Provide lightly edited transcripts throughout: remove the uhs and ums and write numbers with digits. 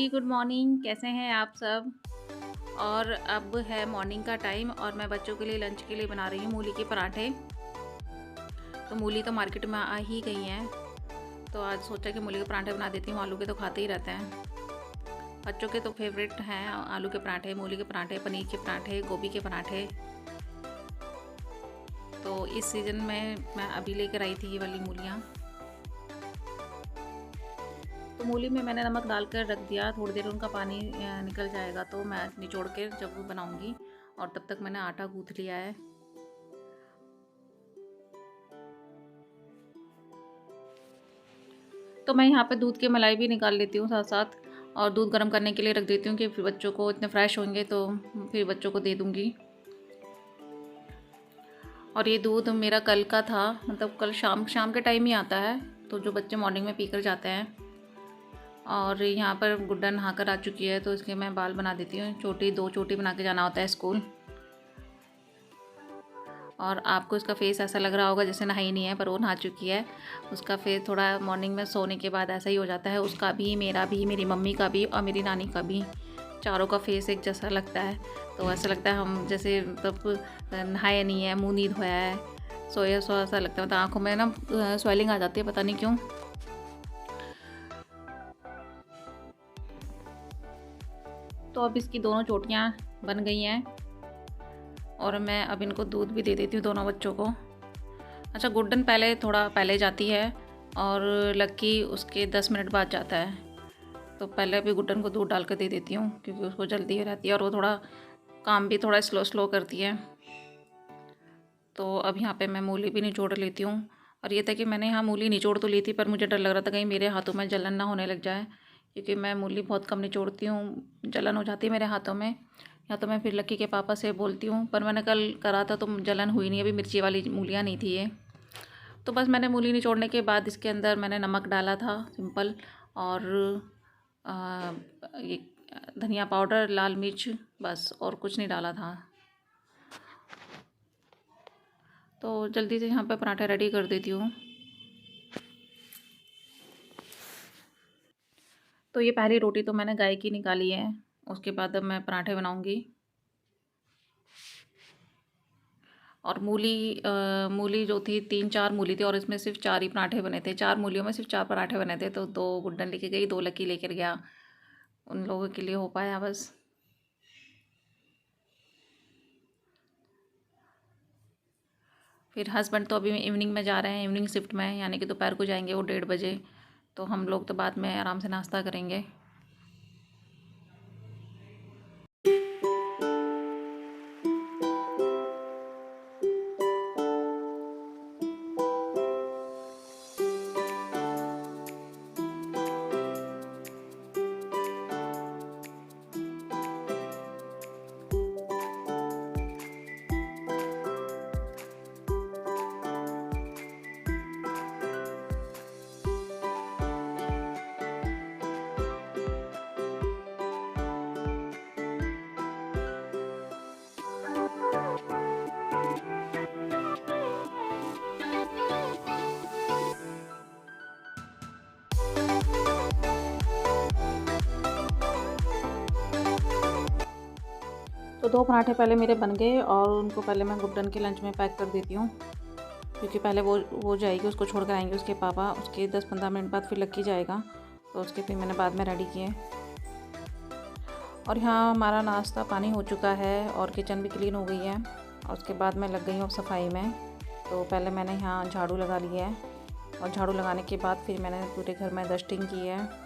Good morning. कैसे हैं आप सब? और अब है मॉर्निंग का टाइम और मैं बच्चों के लिए लंच के लिए बना रही हूँ मूली के पराठे। तो मूली तो मार्केट में आ ही गई हैं, तो आज सोचा कि मूली के पराठे बना देती हूँ। आलू के तो खाते ही रहते हैं, बच्चों के तो फेवरेट हैं आलू के पराठे, मूली के पराठे, पनीर के पराठे, गोभी के पराठे। तो इस सीज़न में मैं अभी लेकर आई थी ये वाली मूलियाँ। तो मूली में मैंने नमक डालकर रख दिया, थोड़ी देर उनका पानी निकल जाएगा तो मैं निचोड़ के जब वो बनाऊंगी। और तब तक मैंने आटा गूँथ लिया है। तो मैं यहाँ पे दूध की मलाई भी निकाल लेती हूँ साथ साथ, और दूध गर्म करने के लिए रख देती हूँ कि फिर बच्चों को इतने फ्रेश होंगे तो फिर बच्चों को दे दूँगी। और ये दूध मेरा कल का था, मतलब कल शाम शाम के टाइम ही आता है, तो जो बच्चे मॉर्निंग में पीकर जाते हैं। और यहाँ पर गुड्डा नहा कर आ चुकी है, तो इसके मैं बाल बना देती हूँ। दो चोटी बना के जाना होता है स्कूल। और आपको इसका फेस ऐसा लग रहा होगा जैसे नहाई नहीं है, पर वो नहा चुकी है। उसका फेस थोड़ा मॉर्निंग में सोने के बाद ऐसा ही हो जाता है, उसका भी, मेरा भी, मेरी मम्मी का भी और मेरी नानी का भी। चारों का फेस एक जैसा लगता है, तो ऐसा लगता है हम जैसे मतलब नहाया नहीं है, मुँह नहीं धोया है, सोया सोया ऐसा लगता है। मतलब आँखों में ना स्वेलिंग आ जाती है, पता नहीं क्यों। तो अब इसकी दोनों चोटियाँ बन गई हैं और मैं अब इनको दूध भी दे देती हूँ दोनों बच्चों को। अच्छा, गुड्डन थोड़ा पहले जाती है और लक्की उसके 10 मिनट बाद जाता है, तो पहले भी गुड्डन को दूध डाल कर दे देती हूँ क्योंकि उसको जल्दी रहती है और वो थोड़ा काम भी थोड़ा स्लो स्लो करती है। तो अब यहाँ पे मैं मूली भी निचोड़ लेती हूँ। और ये था कि मैंने यहाँ मूली निचोड़ तो ली थी, पर मुझे डर लग रहा था कहीं मेरे हाथों में जलन ना होने लग जाए, क्योंकि मैं मूली बहुत कम निचोड़ती हूँ, जलन हो जाती है मेरे हाथों में। या तो मैं फिर लक्की के पापा से बोलती हूँ, पर मैंने कल करा था तो जलन हुई नहीं। अभी मिर्ची वाली मूलियाँ नहीं थी ये। तो बस मैंने मूली निचोड़ने के बाद इसके अंदर मैंने नमक डाला था सिंपल, और ये धनिया पाउडर, लाल मिर्च, बस, और कुछ नहीं डाला था। तो जल्दी से यहाँ पे पराठा रेडी कर देती हूँ। तो ये पहली रोटी तो मैंने गाय की निकाली है, उसके बाद अब मैं पराठे बनाऊँगी। और मूली जो थी, 3-4 मूली थी और इसमें सिर्फ 4 ही पराठे बने थे। 4 मूलियों में सिर्फ 4 पराठे बने थे, तो 2 गुड्डन लेके गई, 2 लक्की लेकर गया। उन लोगों के लिए हो पाया बस। फिर हस्बैंड तो अभी इवनिंग में जा रहे हैं, इवनिंग शिफ्ट में, यानी कि दोपहर को जाएंगे वो 1:30 बजे। तो हम लोग तो बाद में आराम से नाश्ता करेंगे। तो 2 पराठे पहले मेरे बन गए और उनको पहले मैं गुड्डन के लंच में पैक कर देती हूँ, क्योंकि पहले वो जाएगी, उसको छोड़ कर आएंगे उसके पापा। उसके 10-15 मिनट बाद फिर लक्की जाएगा, तो उसके फिर मैंने बाद में रेडी किए। और यहाँ हमारा नाश्ता पानी हो चुका है और किचन भी क्लीन हो गई है, और उसके बाद मैं लग गई हूँ सफाई में। तो पहले मैंने यहाँ झाड़ू लगा लिया है, और झाड़ू लगाने के बाद फिर मैंने पूरे घर में डस्टिंग की है।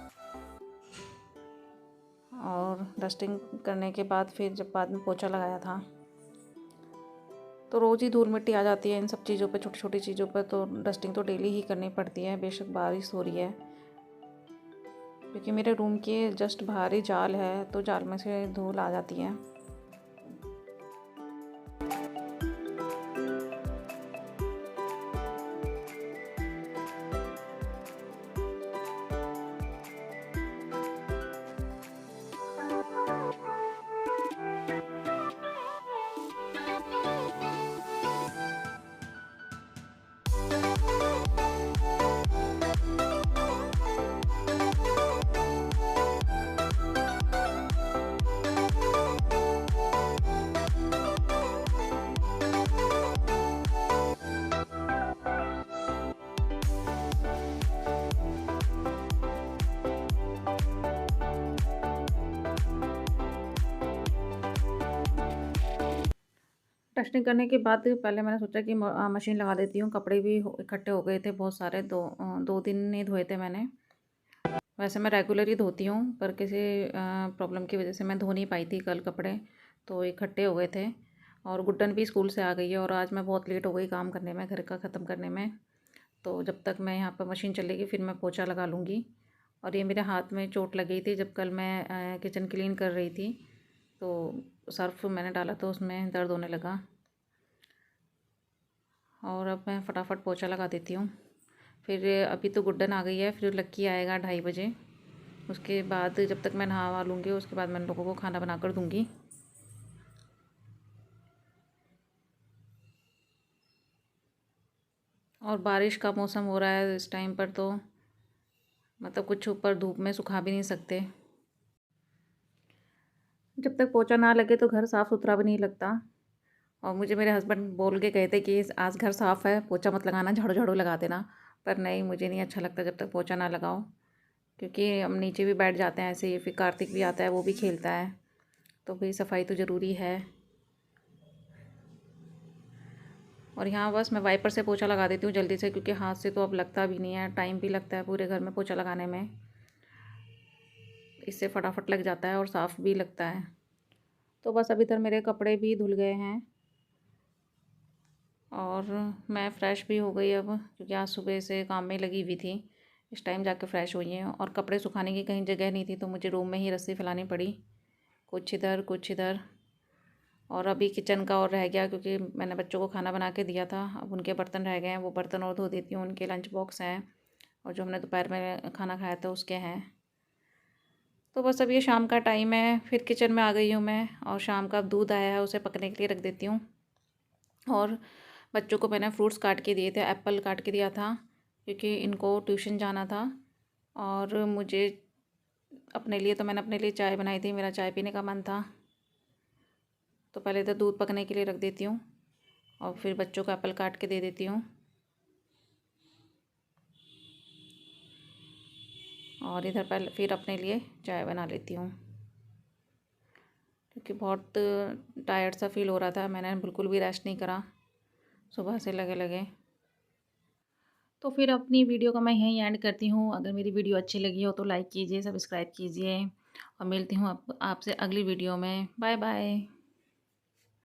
और डस्टिंग करने के बाद फिर जब बाद में पोछा लगाया था, तो रोज़ ही धूल मिट्टी आ जाती है इन सब चीज़ों पे, छोटी छोटी चीज़ों पे, तो डस्टिंग तो डेली ही करनी पड़ती है, बेशक बारिश हो रही है। क्योंकि मेरे रूम के जस्ट बाहर ही जाल है, तो जाल में से धूल आ जाती है। टेस्टिंग करने के बाद पहले मैंने सोचा कि मशीन लगा देती हूँ। कपड़े भी इकट्ठे हो गए थे बहुत सारे, 2 दिन ही धोए थे मैंने। वैसे मैं रेगुलर ही धोती हूँ, पर किसी प्रॉब्लम की वजह से मैं धो नहीं पाई थी कल कपड़े, तो इकट्ठे हो गए थे। और गुड्डन भी स्कूल से आ गई है और आज मैं बहुत लेट हो गई काम करने में, घर का ख़त्म करने में। तो जब तक मैं यहाँ पर मशीन चलेगी फिर मैं पोछा लगा लूँगी। और ये मेरे हाथ में चोट लग गई थी जब कल मैं किचन क्लीन कर रही थी, तो सर्फ़ मैंने डाला तो उसमें दर्द होने लगा। और अब मैं फटाफट पोछा लगा देती हूँ। फिर अभी तो गुड्डन आ गई है, फिर लक्की आएगा 2:30 बजे। उसके बाद जब तक मैं नहा वहा लूँगी उसके बाद मैं लोगों को खाना बना कर दूँगी। और बारिश का मौसम हो रहा है इस टाइम पर, तो मतलब कुछ ऊपर धूप में सुखा भी नहीं सकते। जब तक पोछा ना लगे तो घर साफ़ सुथरा भी नहीं लगता। और मुझे मेरे हस्बैंड बोल के गए थे कि आज घर साफ़ है, पोछा मत लगाना, झाड़ू झाड़ू लगा देना। पर नहीं, मुझे नहीं अच्छा लगता जब तक पोछा ना लगाओ, क्योंकि हम नीचे भी बैठ जाते हैं ऐसे ही। फिर कार्तिक भी आता है, वो भी खेलता है, तो भाई सफाई तो ज़रूरी है। और यहाँ बस मैं वाइपर से पोछा लगा देती हूँ जल्दी से, क्योंकि हाथ से तो अब लगता भी नहीं है, टाइम भी लगता है पूरे घर में पोछा लगाने में। इससे फटाफट लग जाता है और साफ़ भी लगता है। तो बस अभी इधर मेरे कपड़े भी धुल गए हैं और मैं फ़्रेश भी हो गई अब, क्योंकि आज सुबह से काम में लगी हुई थी। इस टाइम जाके फ़्रेश हुई हैं। और कपड़े सुखाने की कहीं जगह नहीं थी, तो मुझे रूम में ही रस्सी फैलानी पड़ी, कुछ इधर कुछ इधर। और अभी किचन का और रह गया, क्योंकि मैंने बच्चों को खाना बना के दिया था। अब उनके बर्तन रह गए हैं, वो बर्तन और धो देती हूँ। उनके लंच बॉक्स हैं और जो हमने दोपहर में खाना खाया था उसके हैं। तो बस अब ये शाम का टाइम है, फिर किचन में आ गई हूँ मैं। और शाम का दूध आया है, उसे पकने के लिए रख देती हूँ। और बच्चों को मैंने फ्रूट्स काट के दिए थे, एप्पल काट के दिया था, क्योंकि इनको ट्यूशन जाना था। और मुझे अपने लिए, तो मैंने अपने लिए चाय बनाई थी, मेरा चाय पीने का मन था। तो पहले तो दूध पकने के लिए रख देती हूँ और फिर बच्चों को एप्पल काट के दे देती हूँ। और इधर पहले फिर अपने लिए चाय बना लेती हूँ, क्योंकि बहुत टायर्ड सा फील हो रहा था। मैंने बिल्कुल भी रेस्ट नहीं करा सुबह से लगे लगे। तो फिर अपनी वीडियो का मैं यहीं एंड करती हूँ। अगर मेरी वीडियो अच्छी लगी हो तो लाइक कीजिए, सब्सक्राइब कीजिए। और मिलती हूँ आपसे अगली वीडियो में। Bye bye.